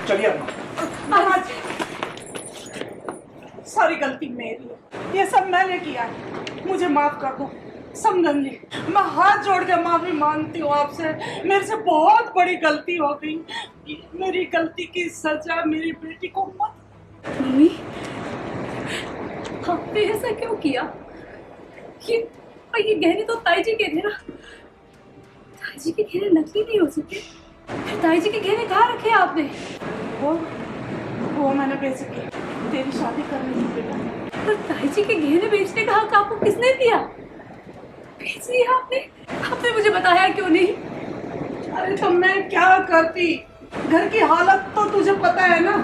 चलिए अम्मा। सारी गलती मेरी है, ये सब मैंने किया है, मुझे माफ कर दो। समझन जी, मैं हाथ जोड़ के माफी मांगती हूँ आपसे, मेरे से बहुत बड़ी गलती हो गई। मेरी गलती की सजा मेरी बेटी को मत। मम्मी, आपने ऐसा क्यों किया? ये गहने तो ताई जी के थे ना। ताई जी के गहने नकली नहीं हो सकते। फिर ताई जी के गहने कहाँ रखे आपने? वो मैंने बेचे के तेरी शादी करने की बेटा। पर ताई जी के गहने बेचने का हक आपको किसने दिया? बेच लिया आपने? आपने मुझे बताया क्यों नहीं? अरे तो मैं क्या करती, घर की हालत तो तुझे पता है ना।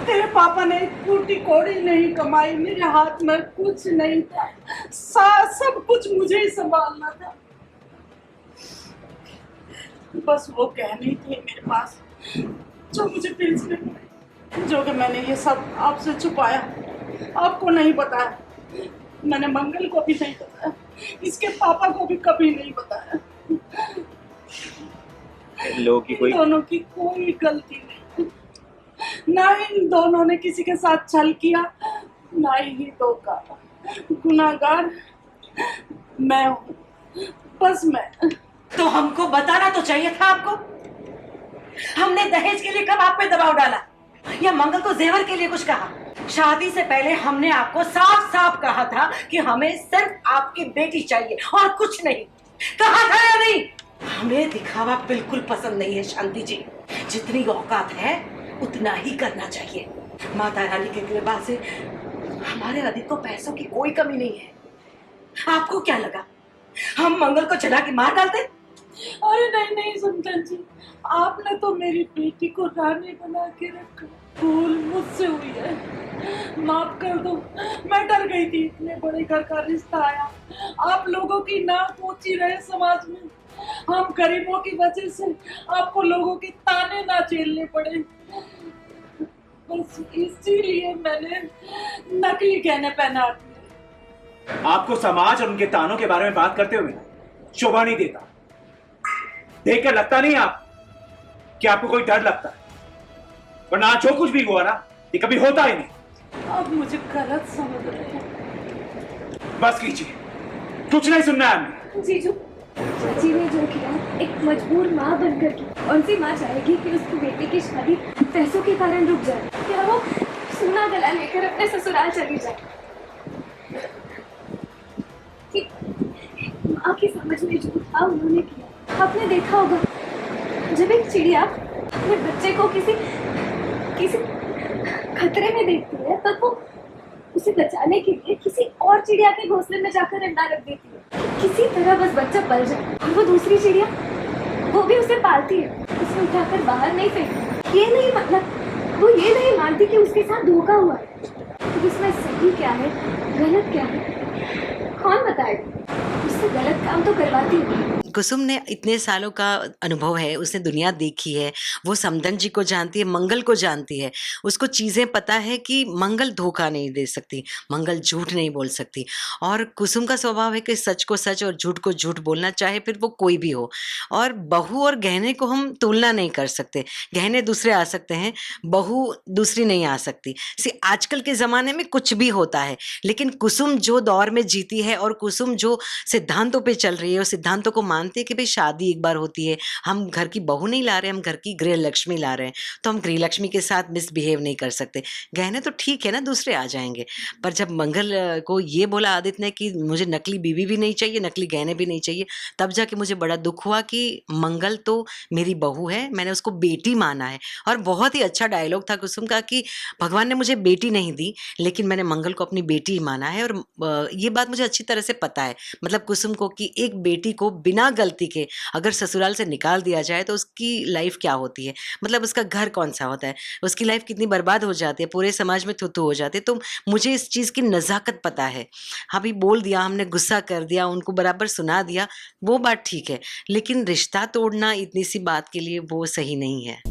तेरे पापा ने टूटी कोड़ी नहीं कमाई, मेरे हाथ में कुछ नहीं था, सब कुछ मुझे ही संभालना था। बस वो गहने थे मेरे पास जो मुझे बेचने पड़े, जो कि मैंने ये सब आपसे छुपाया, आपको नहीं बताया। मैंने मंगल को भी नहीं बताया, इसके पापा को भी कभी नहीं बताया। लोगों की कोई दोनों की कोई गलती नहीं, ना इन दोनों ने किसी के साथ छल किया, ना ही धोखा। गुनाहगार मैं हूँ, बस मैं। तो हमको बताना तो चाहिए था आपको। हमने दहेज के लिए कब आप पे दबाव डाला या मंगल को जेवर के लिए कुछ कहा? शादी से पहले हमने आपको साफ साफ कहा था कि हमें सिर्फ आपकी बेटी चाहिए और कुछ नहीं। कहा था या नहीं? हमें दिखावा बिल्कुल पसंद नहीं है शांति जी, जितनी औकात है उतना ही करना चाहिए। माता रानी की कृपा से हमारे आदित्य को पैसों की कोई कमी नहीं है। आपको क्या लगा हम मंगल को जला के मार डालते? अरे नहीं नहीं सुंदर जी, आपने तो मेरी बेटी को रानी बना के रखा, भूल मुझसे हुई है, माफ कर दो। मैं डर गई थी, इतने बड़े घर का रिश्ता आया, आप लोगों की नाक ऊंची रहे समाज में, हम गरीबों की वजह से आपको लोगों के ताने ना झेलने पड़े। बस इसीलिए मैंने नकली गहने पहना दिए। आपको समाज और उनके तानों के बारे में बात करते हुए शोभा नहीं देता। देखकर लगता नहीं आप कि आपको कोई डर लगता है, वरना जो कुछ भी हुआ ना ये कभी होता ही नहीं। आप मुझे गलत समझ रहे हैं। बस कीजिए, कुछ नहीं सुनना है हमें। जीजू, चाची ने जो किया एक मजबूर माँ बनकर की। कौन सी माँ चाहेगी कि उसकी बेटी की शादी पैसों के कारण रुक जाए या वो सोना गला लेकर अपने ससुराल चली जाए? माँ की समझ में जो था उन्होंने किया। आपने देखा होगा, जब एक चिड़िया अपने बच्चे को किसी खतरे में देखती है तब वो उसे बचाने के लिए किसी और चिड़िया के घोंसले में जाकर अंडा रख देती है, किसी तरह बस बच्चा पल जाए। और वो दूसरी चिड़िया वो भी उसे पालती है, उसे उठाकर बाहर नहीं फेंकती। ये नहीं मतलब वो ये नहीं मानती कि उसके साथ धोखा हुआ है। तो इसमें सही क्या है गलत क्या है कौन बताएगा? उससे गलत काम तो करवाती है। कुसुम ने इतने सालों का अनुभव है, उसने दुनिया देखी है, वो समदन जी को जानती है, मंगल को जानती है, उसको चीज़ें पता है कि मंगल धोखा नहीं दे सकती, मंगल झूठ नहीं बोल सकती। और कुसुम का स्वभाव है कि सच को सच और झूठ को झूठ बोलना, चाहे फिर वो कोई भी हो। और बहू और गहने को हम तुलना नहीं कर सकते, गहने दूसरे आ सकते हैं, बहू दूसरी नहीं आ सकती। आजकल के ज़माने में कुछ भी होता है, लेकिन कुसुम जो दौर में जीती है और कुसुम जो सिद्धांतों पे चल रही है, उस सिद्धांतों को मानती है कि भाई शादी एक बार होती है, हम घर की बहू नहीं ला रहे, हम घर की गृह लक्ष्मी ला रहे हैं, तो हम गृह लक्ष्मी के साथ मिसबिहेव नहीं कर सकते। गहने तो ठीक है ना, दूसरे आ जाएंगे। पर जब मंगल को ये बोला आदित्य ने कि मुझे नकली बीवी भी नहीं चाहिए, नकली गहने भी नहीं चाहिए, तब जाके मुझे बड़ा दुख हुआ कि मंगल तो मेरी बहू है, मैंने उसको बेटी माना है। और बहुत ही अच्छा डायलॉग था कुसुम का कि भगवान ने मुझे बेटी नहीं दी, लेकिन मैंने मंगल को अपनी बेटी माना है। और ये बात मुझे अच्छी तरह से पता है, मतलब कुसुम को, कि एक बेटी को बिना गलती के अगर ससुराल से निकाल दिया जाए तो उसकी लाइफ क्या होती है, मतलब उसका घर कौन सा होता है, उसकी लाइफ कितनी बर्बाद हो जाती है, पूरे समाज में थू-थू हो जाती है। तो मुझे इस चीज़ की नज़ाकत पता है। अभी बोल दिया, हमने गुस्सा कर दिया, उनको बराबर सुना दिया, वो बात ठीक है, लेकिन रिश्ता तोड़ना इतनी सी बात के लिए वो सही नहीं है।